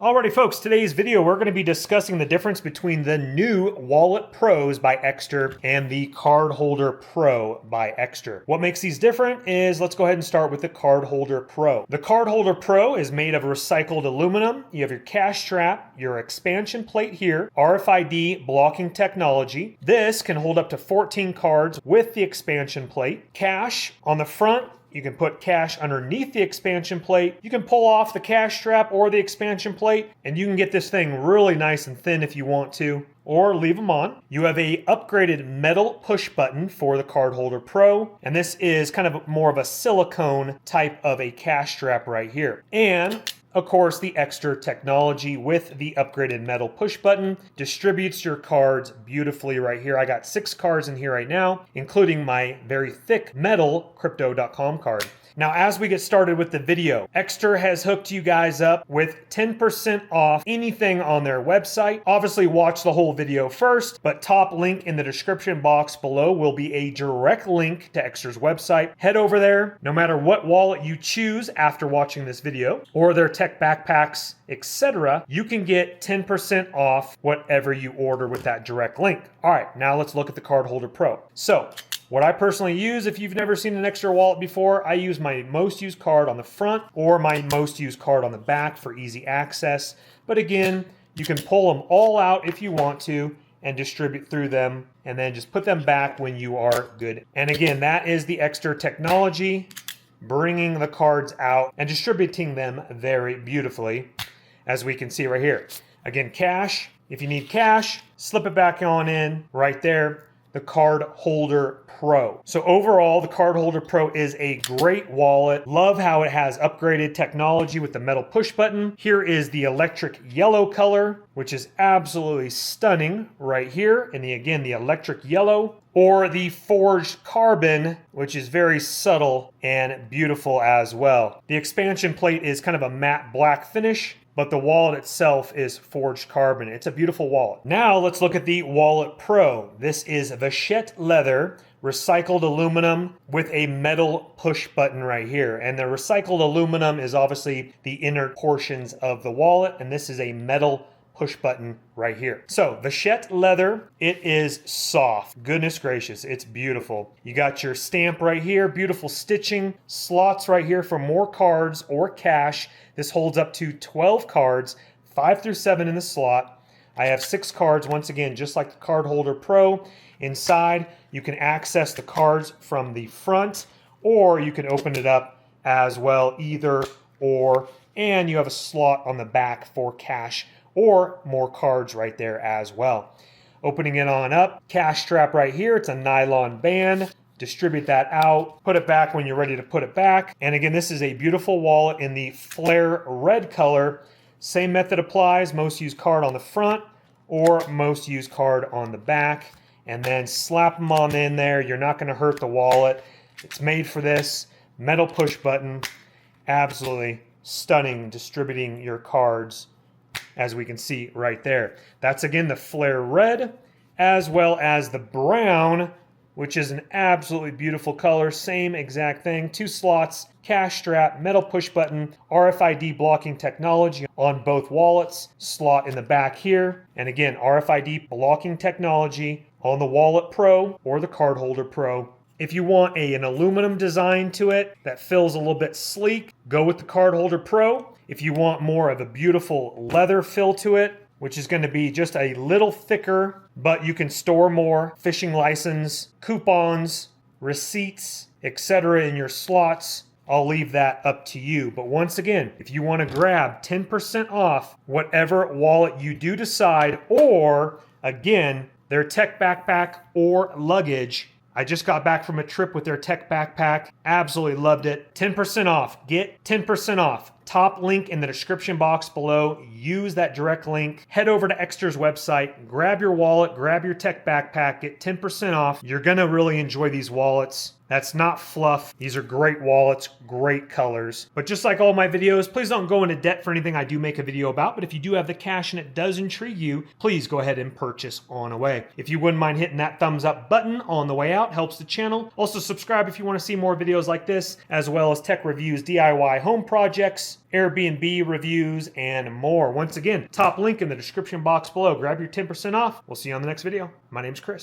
Alrighty folks, today's video we're going to be discussing the difference between the new Wallet Pros by Ekster and the Cardholder Pro by Ekster. What makes these different is, let's go ahead and start with the Cardholder Pro. The Cardholder Pro is made of recycled aluminum. You have your cash strap, your expansion plate here, RFID blocking technology. This can hold up to 14 cards with the expansion plate. Cash on the front. You can put cash underneath the expansion plate. You can pull off the cash strap or the expansion plate, and you can get this thing really nice and thin if you want to, or leave them on. You have a upgraded metal push button for the Cardholder Pro, and this is kind of more of a silicone type of a cash strap right here. And of course, the Ekster technology with the upgraded metal push button distributes your cards beautifully right here. I got 6 cards in here right now, including my very thick metal Crypto.com card. Now, as we get started with the video, Ekster has hooked you guys up with 10% off anything on their website. Obviously, watch the whole video first, but top link in the description box below will be a direct link to Ekster's website. Head over there, no matter what wallet you choose after watching this video, or their tech backpacks, etc., you can get 10% off whatever you order with that direct link. All right, now let's look at the Cardholder Pro. So, what I personally use, if you've never seen an Ekster wallet before, I use my most used card on the front or my most used card on the back for easy access. But again, you can pull them all out if you want to and distribute through them, and then just put them back when you are good. And again, that is the Ekster technology, bringing the cards out and distributing them very beautifully, as we can see right here. Again, cash. If you need cash, slip it back on in right there. The Cardholder Pro. So overall, the Cardholder Pro is a great wallet. Love how it has upgraded technology with the metal push button. Here is the electric yellow color, which is absolutely stunning right here. And again, the electric yellow, or the forged carbon, which is very subtle and beautiful as well. The expansion plate is kind of a matte black finish, but the wallet itself is forged carbon. It's a beautiful wallet. Now let's look at the Wallet Pro. This is Vachetta leather, recycled aluminum with a metal push button right here. And the recycled aluminum is obviously the inner portions of the wallet, and this is a metal push button right here. So Vachetta leather, it is soft. Goodness gracious, it's beautiful. You got your stamp right here, beautiful stitching, slots right here for more cards or cash. This holds up to 12 cards, 5 through 7 in the slot. I have 6 cards, once again, just like the Cardholder Pro. Inside, you can access the cards from the front, or you can open it up as well, either or, and you have a slot on the back for cash or more cards right there as well. Opening it on up, cash strap right here. It's a nylon band. Distribute that out, put it back when you're ready to put it back. And again, this is a beautiful wallet in the flare red color. Same method applies, most used card on the front or most used card on the back. And then slap them on in there. You're not gonna hurt the wallet. It's made for this. Metal push button, absolutely stunning, distributing your cards, as we can see right there. That's again the flare red, as well as the brown, which is an absolutely beautiful color. Same exact thing. 2 slots, cash strap, metal push button, RFID blocking technology on both wallets, slot in the back here. And again, RFID blocking technology on the Wallet Pro or the Cardholder Pro. If you want an aluminum design to it that feels a little bit sleek, go with the Cardholder Pro. If you want more of a beautiful leather feel to it, which is going to be just a little thicker, but you can store more fishing license, coupons, receipts, etc. in your slots, I'll leave that up to you. But once again, if you want to grab 10% off whatever wallet you do decide, or again, their tech backpack or luggage. I just got back from a trip with their tech backpack. Absolutely loved it. 10% off. Get 10% off. Top link in the description box below. Use that direct link. Head over to Ekster's website. Grab your wallet. Grab your tech backpack. Get 10% off. You're going to really enjoy these wallets. That's not fluff. These are great wallets, great colors. But just like all my videos, please don't go into debt for anything I do make a video about. But if you do have the cash and it does intrigue you, please go ahead and purchase on away. If you wouldn't mind hitting that thumbs up button on the way out, helps the channel. Also subscribe if you want to see more videos like this, as well as tech reviews, DIY home projects, Airbnb reviews, and more. Once again, top link in the description box below. Grab your 10% off. We'll see you on the next video. My name's Chris.